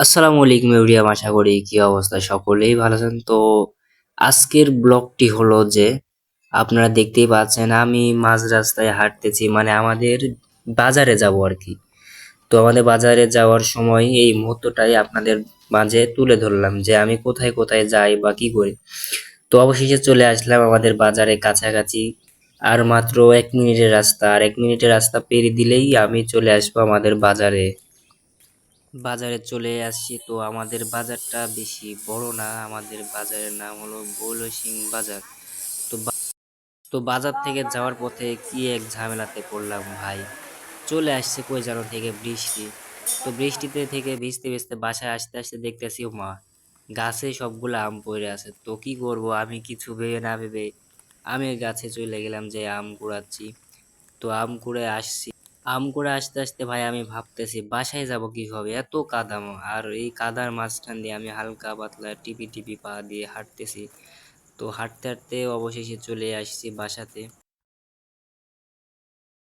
আসসালামু আলাইকুম এভরিওয়ান, আশা করি কি অবস্থা সকলেই ভালো আছেন। তো আজকের ব্লগটি হলো যে আপনারা দেখতেই পাচ্ছেন আমি মাঝ রাস্তায় হাঁটতেছি, মানে আমাদের বাজারে যাব আর কি। তো আমাদের বাজারে যাওয়ার সময় এই মুহূর্তটাই আপনাদের মাঝে তুলে ধরলাম যে আমি কোথায় কোথায় যাই বা কি করি। তো অবশেষে চলে আসলাম আমাদের বাজারে কাছাকাছি। আর মাত্র 1 মিনিটের রাস্তা, আর 1 মিনিটের রাস্তা পেরিয়ে দিলেই আমি চলে আসবো আমাদের বাজারে। বাজারে চলে আসছি। তো আমাদের বাজারটা বেশি বড় না, আমাদের বাজারের নাম হলো বৈলসিং বাজার। তো তো বাজার থেকে যাওয়ার পথে কি এক ঝামেলাতে পড়লাম ভাই। চলে আসছে কই যেন থেকে বৃষ্টি। তো বৃষ্টিতে থেকে ভিজতে ভিজতে বাসায় আসতে আসতে দেখতেছি ও মা, গাছে সবগুলো আম পড়ে আছে। তো কি করব, আমি কিছু ভেবে না ভেবে আমি গাছে চলে গেলাম যে আম কুড়াচ্ছি। তো আম কুড়ে আসছি। আম কুড়ে আসতে আসতে ভাই আমি ভাবতেছি বাসায় যাব কিভাবে, এত কাদা। আর এই কাদার মাঝখান দিয়ে আমি হালকা পাতলা টিপি টিপি পা দিয়ে হাঁটতেছি। তো হাঁটতে হাঁটতে অবশেষে চলে আসছি বাসাতে।